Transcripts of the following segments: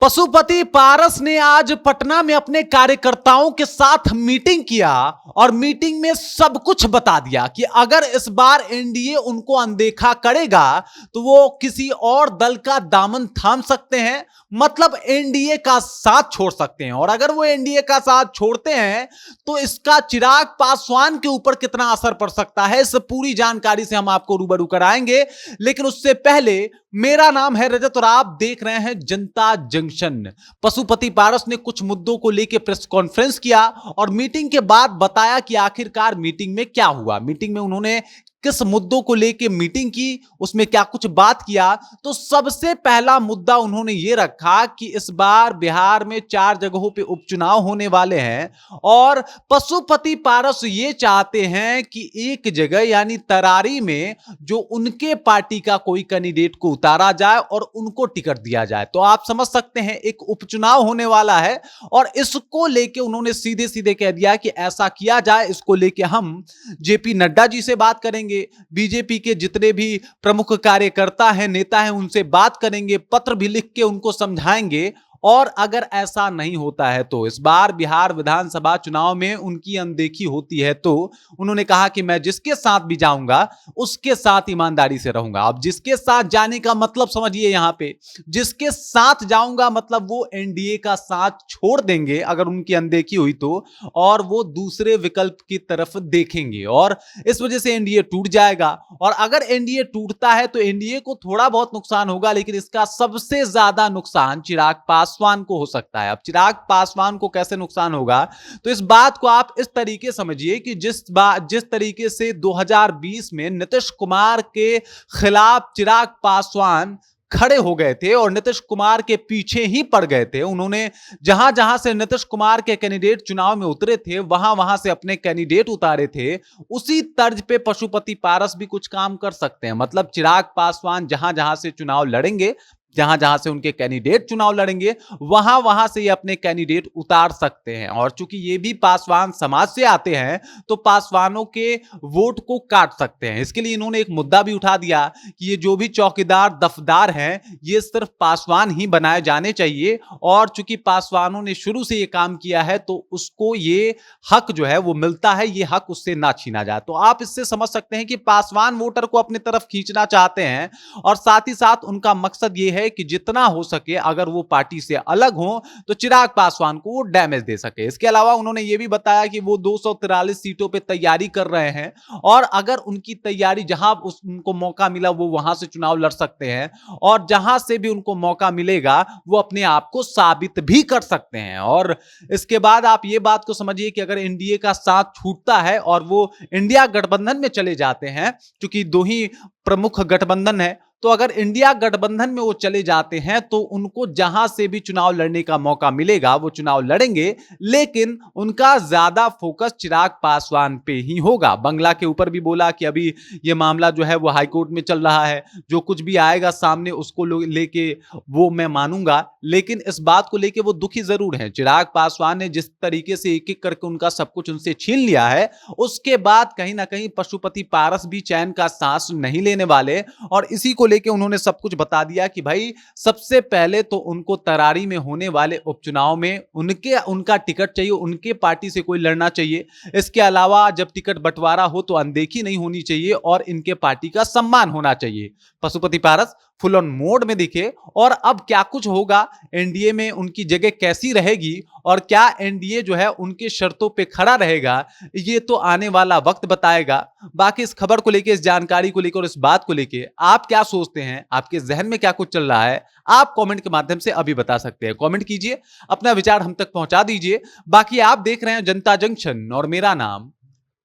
पशुपति पारस ने आज पटना में अपने कार्यकर्ताओं के साथ मीटिंग किया और मीटिंग में सब कुछ बता दिया कि अगर इस बार एनडीए उनको अनदेखा करेगा तो वो किसी और दल का दामन थाम सकते हैं, मतलब एनडीए का साथ छोड़ सकते हैं। और अगर वो एनडीए का साथ छोड़ते हैं तो इसका चिराग पासवान के ऊपर कितना असर पड़ सकता है, इस पूरी जानकारी से हम आपको रूबरू कराएंगे। लेकिन उससे पहले मेरा नाम है रजत और आप देख रहे हैं जनता जंक्शन। पशुपति पारस ने कुछ मुद्दों को लेकर प्रेस कॉन्फ्रेंस किया और मीटिंग के बाद बताया कि आखिरकार मीटिंग में क्या हुआ, मीटिंग में उन्होंने किस मुद्दों को लेकर मीटिंग की, उसमें क्या कुछ बात किया। तो सबसे पहला मुद्दा उन्होंने यह रखा कि इस बार बिहार में 4 जगहों पे उपचुनाव होने वाले हैं और पशुपति पारस ये चाहते हैं कि एक जगह यानी तरारी में जो उनके पार्टी का कोई कैंडिडेट को उतारा जाए और उनको टिकट दिया जाए। तो आप समझ सकते हैं एक उपचुनाव होने वाला है और इसको लेके उन्होंने सीधे सीधे कह दिया कि ऐसा किया जाए। इसको लेके हम जेपी नड्डा जी से बात करेंगे, बीजेपी के जितने भी प्रमुख कार्यकर्ता हैं, नेता हैं, उनसे बात करेंगे, पत्र भी लिख के उनको समझाएंगे। और अगर ऐसा नहीं होता है तो इस बार बिहार विधानसभा चुनाव में उनकी अनदेखी होती है तो उन्होंने कहा कि मैं जिसके साथ भी जाऊंगा उसके साथ ईमानदारी से रहूंगा। अब जिसके साथ जाने का मतलब समझिए, यहां पे जिसके साथ जाऊंगा मतलब वो एनडीए का साथ छोड़ देंगे अगर उनकी अनदेखी हुई तो, और वो दूसरे विकल्प की तरफ देखेंगे और इस वजह से एनडीए टूट जाएगा। और अगर एनडीए टूटता है तो एनडीए को थोड़ा बहुत नुकसान होगा, लेकिन इसका सबसे ज्यादा नुकसान चिराग पासवान को हो सकता है। अब चिराग पासवान को कैसे नुकसान होगा, तो इस बात को आप इस तरीके समझिए कि जिस तरीके से 2020 में नीतीश कुमार के खिलाफ चिराग पासवान खड़े हो गए थे और नीतीश कुमार के पीछे ही पड़ गए थे, उन्होंने जहां जहां से नीतीश कुमार के कैंडिडेट चुनाव में उतरे थे वहां वहां से अपने कैंडिडेट उतारे थे, उसी तर्ज पे पशुपति पारस भी कुछ काम कर सकते हैं। मतलब चिराग पासवान जहां जहां से चुनाव लड़ेंगे, जहां जहां से उनके कैंडिडेट चुनाव लड़ेंगे वहां वहां से ये अपने कैंडिडेट उतार सकते हैं। और चूंकि ये भी पासवान समाज से आते हैं तो पासवानों के वोट को काट सकते हैं। इसके लिए इन्होंने एक मुद्दा भी उठा दिया कि ये जो भी चौकीदार दफदार हैं ये सिर्फ पासवान ही बनाए जाने चाहिए, और चूंकि पासवानों ने शुरू से ये काम किया है तो उसको ये हक जो है वो मिलता है, ये हक उससे ना छीना जाए। तो आप इससे समझ सकते हैं कि पासवान वोटर को अपनी तरफ खींचना चाहते हैं और साथ ही साथ उनका मकसद ये है कि जितना हो सके अगर वो पार्टी से अलग हो तो चिराग पासवान को वो डैमेज दे सके। इसके अलावा उन्होंने ये भी बताया कि वो 243 सीटों पे तैयारी कर रहे हैं और अगर उनकी तैयारी जहां उनको मौका मिला वो वहां से चुनाव लड़ सकते हैं और जहां से भी उनको मौका मिलेगा वो अपने आप को साबित भी कर सकते हैं। और इसके बाद आप ये बात को समझिए कि अगर एनडीए का साथ छूटता है और वो इंडिया गठबंधन में चले जाते हैं, क्योंकि दो ही प्रमुख गठबंधन है, तो अगर इंडिया गठबंधन में वो चले जाते हैं तो उनको जहां से भी चुनाव लड़ने का मौका मिलेगा वो चुनाव लड़ेंगे, लेकिन उनका ज्यादा फोकस चिराग पासवान पे ही होगा। बंगला के ऊपर भी बोला कि अभी ये मामला जो है वो हाईकोर्ट में चल रहा है, जो कुछ भी आएगा सामने उसको लेके वो मैं मानूंगा, लेकिन इस बात को लेके वो दुखी जरूर है। चिराग पासवान ने जिस तरीके से एक एक करके उनका सब कुछ उनसे छीन लिया है, उसके बाद कहीं ना कहीं पशुपति पारस भी चैन का सांस नहीं लेने वाले और इसी को लेके उन्होंने सब कुछ बता दिया कि भाई सबसे पहले तो उनको तरारी में होने वाले उपचुनाव में उनका टिकट चाहिए, उनके पार्टी से कोई लड़ना चाहिए। इसके अलावा जब टिकट बंटवारा हो तो अनदेखी नहीं होनी चाहिए और इनके पार्टी का सम्मान होना चाहिए। पशुपति पारस फुल ऑन मोड में दिखे और अब क्या कुछ होगा, एनडीए में उनकी जगह कैसी रहेगी और क्या एनडीए जो है उनके शर्तों पे खड़ा रहेगा, ये तो आने वाला वक्त बताएगा। बाकी इस खबर को लेके, इस जानकारी को लेकर और इस बात को लेके आप क्या सोचते हैं, आपके जहन में क्या कुछ चल रहा है, आप कमेंट के माध्यम से अभी बता सकते हैं। कमेंट कीजिए, अपना विचार हम तक पहुंचा दीजिए। बाकी आप देख रहे हैं जनता जंक्शन और मेरा नाम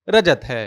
रजत है।